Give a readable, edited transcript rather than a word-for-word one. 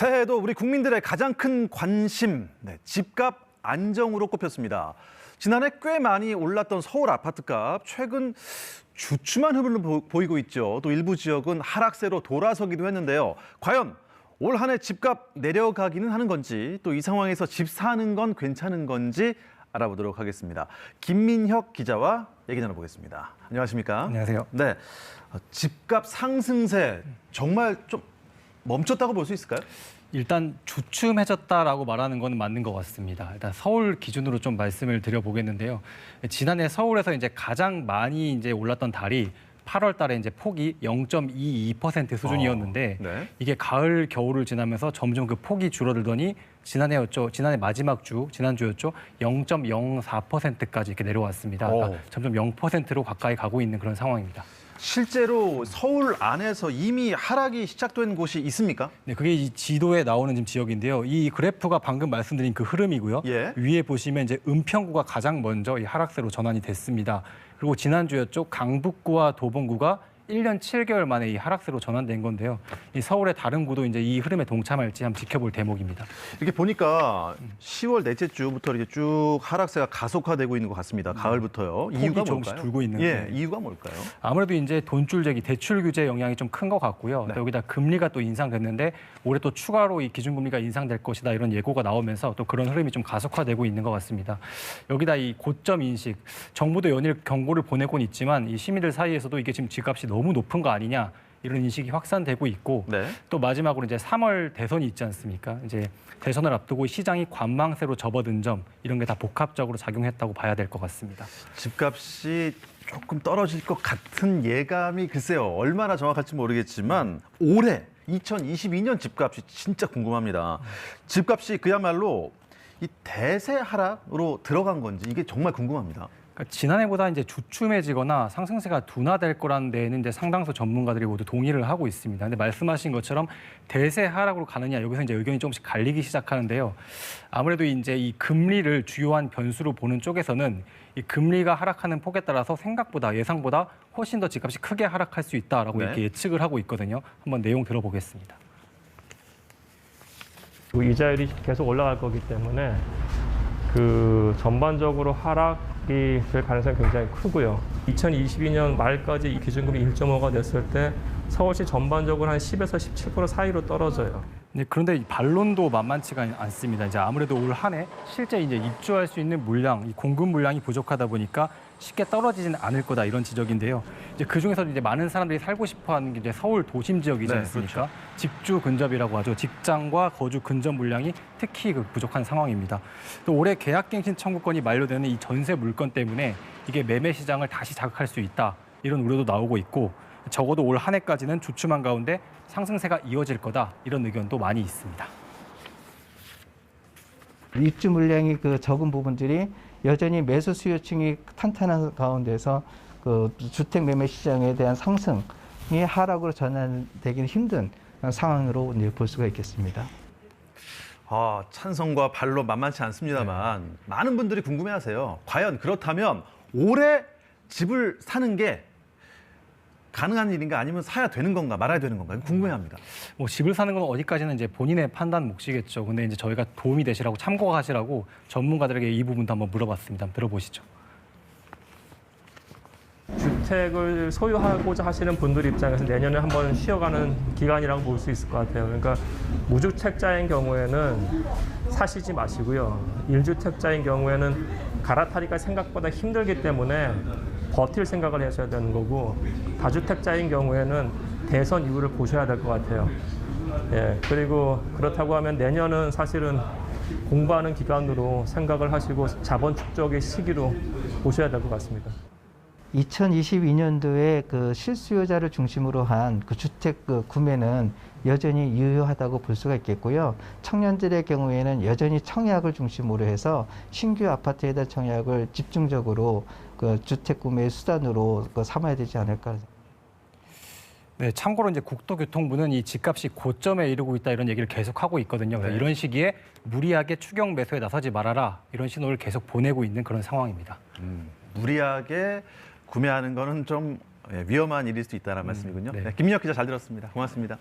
새해에도 우리 국민들의 가장 큰 관심, 집값 안정으로 꼽혔습니다. 지난해 꽤 많이 올랐던 서울 아파트값, 최근 주춤한 흐름을 보이고 있죠. 또 일부 지역은 하락세로 돌아서기도 했는데요. 과연 올 한 해 집값 내려가기는 하는 건지, 또 이 상황에서 집 사는 건 괜찮은 건지 알아보도록 하겠습니다. 김민혁 기자와 얘기 나눠보겠습니다. 안녕하십니까? 안녕하세요. 네, 집값 상승세 정말 좀 멈췄다고 볼 수 있을까요? 일단 주춤해졌다라고 말하는 건 맞는 것 같습니다. 일단 서울 기준으로 좀 말씀을 드려보겠는데요. 지난해 서울에서 이제 가장 많이 올랐던 달이 8월 달에 이제 폭이 0.22% 수준이었는데 네. 이게 가을 겨울을 지나면서 점점 그 폭이 줄어들더니 지난해 마지막 주 지난주였죠. 0.04%까지 이렇게 내려왔습니다. 그러니까 점점 0%로 가까이 가고 있는 그런 상황입니다. 실제로 서울 안에서 이미 하락이 시작된 곳이 있습니까? 네, 그게 이 지도에 나오는 지금 지역인데요. 이 그래프가 방금 말씀드린 그 흐름이고요. 예. 위에 보시면 이제 은평구가 가장 먼저 이 하락세로 전환이 됐습니다. 그리고 지난주였죠. 강북구와 도봉구가 1년 7개월 만에 이 하락세로 전환된 건데요. 이 서울의 다른 구도 이제 이 흐름에 동참할지 한번 지켜볼 대목입니다. 이렇게 보니까 10월 넷째 주부터 이렇게 쭉 하락세가 가속화되고 있는 것 같습니다. 가을부터요. 이유가 조금씩 뭘까요? 줄고 있는. 예, 이유가 뭘까요? 아무래도 이제 돈줄 제기, 대출 규제 영향이 좀 큰 것 같고요. 네. 또 여기다 금리가 또 인상됐는데 올해 또 추가로 이 기준금리가 인상될 것이다 이런 예고가 나오면서 또 그런 흐름이 좀 가속화되고 있는 것 같습니다. 여기다 이 고점 인식, 정부도 연일 경고를 보내곤 있지만 이 시민들 사이에서도 이게 지금 집값이 너무 높은 거 아니냐 이런 인식이 확산되고 있고 네. 또 마지막으로 이제 3월 대선이 있지 않습니까? 이제 대선을 앞두고 시장이 관망세로 접어든 점 이런 게 다 복합적으로 작용했다고 봐야 될 것 같습니다. 집값이 조금 떨어질 것 같은 예감이 글쎄요. 얼마나 정확할지 모르겠지만 올해 2022년 집값이 진짜 궁금합니다. 집값이 그야말로 이 대세 하락으로 들어간 건지 이게 정말 궁금합니다. 그러니까 지난해보다 이제 주춤해지거나 상승세가 둔화될 거라는 데에는 이제 상당수 전문가들이 모두 동의를 하고 있습니다. 근데 말씀하신 것처럼 대세 하락으로 가느냐 여기서 이제 의견이 조금씩 갈리기 시작하는데요. 아무래도 이제 이 금리를 주요한 변수로 보는 쪽에서는 이 금리가 하락하는 폭에 따라서 생각보다 예상보다 훨씬 더 집값이 크게 하락할 수 있다라고 네. 이렇게 예측을 하고 있거든요. 한번 내용 들어보겠습니다. 이자율이 계속 올라갈 거기 때문에 그 전반적으로 하락이 될 가능성이 굉장히 크고요. 2022년 말까지 이 기준금리 1.5가 됐을 때 서울시 전반적으로 한 10에서 17% 사이로 떨어져요. 네, 그런데 이 반론도 만만치가 않습니다. 이제 아무래도 올 한 해 실제 이제 입주할 수 있는 물량, 이 공급 물량이 부족하다 보니까 쉽게 떨어지지는 않을 거다 이런 지적인데요. 이제 그 중에서도 이제 많은 사람들이 살고 싶어하는 게 이제 서울 도심 지역이지 네, 않습니까? 그렇죠. 직주 근접이라고 하죠. 직장과 거주 근접 물량이 특히 부족한 상황입니다. 또 올해 계약갱신 청구권이 만료되는 이 전세 물건 때문에 이게 매매 시장을 다시 자극할 수 있다 이런 우려도 나오고 있고. 적어도 올 한 해까지는 주춤한 가운데 상승세가 이어질 거다 이런 의견도 많이 있습니다. 입주 물량이 적은 부분들이 여전히 매수 수요층이 탄탄한 가운데서 주택 매매 시장에 대한 상승이 하락으로 전환되기는 힘든 상황으로 볼 수가 있겠습니다. 찬성과 반론 만만치 않습니다만 많은 분들이 궁금해하세요. 과연 그렇다면 올해 집을 사는 게 가능한 일인가 아니면 사야 되는 건가 말아야 되는 건가 궁금해합니다. 뭐 집을 사는 건 어디까지는 이제 본인의 판단 몫이겠죠. 근데 이제 저희가 도움이 되시라고 참고하시라고 전문가들에게 이 부분도 한번 물어봤습니다. 한번 들어보시죠. 주택을 소유하고자 하시는 분들 입장에서 내년에 한번 쉬어가는 기간이라고 볼 수 있을 것 같아요. 그러니까 무주택자인 경우에는 사시지 마시고요. 1주택자인 경우에는 갈아타기가 생각보다 힘들기 때문에 버틸 생각을 하셔야 되는 거고 다주택자인 경우에는 대선 이후를 보셔야 될 것 같아요. 예, 그리고 그렇다고 하면 내년은 사실은 공부하는 기간으로 생각을 하시고 자본 축적의 시기로 보셔야 될 것 같습니다. 2022년도에 실수요자를 중심으로 한 주택 구매는 여전히 유효하다고 볼 수가 있겠고요. 청년들의 경우에는 여전히 청약을 중심으로 해서 신규 아파트에 대한 청약을 집중적으로 주택 구매의 수단으로 삼아야 되지 않을까. 네, 참고로 이제 국토교통부는 이 집값이 고점에 이르고 있다 이런 얘기를 계속 하고 있거든요. 그래서 이런 시기에 무리하게 추경 매수에 나서지 말아라 이런 신호를 계속 보내고 있는 그런 상황입니다. 무리하게 구매하는 거는 좀 위험한 일일 수 있다는 말씀이군요. 네. 김민혁 기자 잘 들었습니다. 고맙습니다.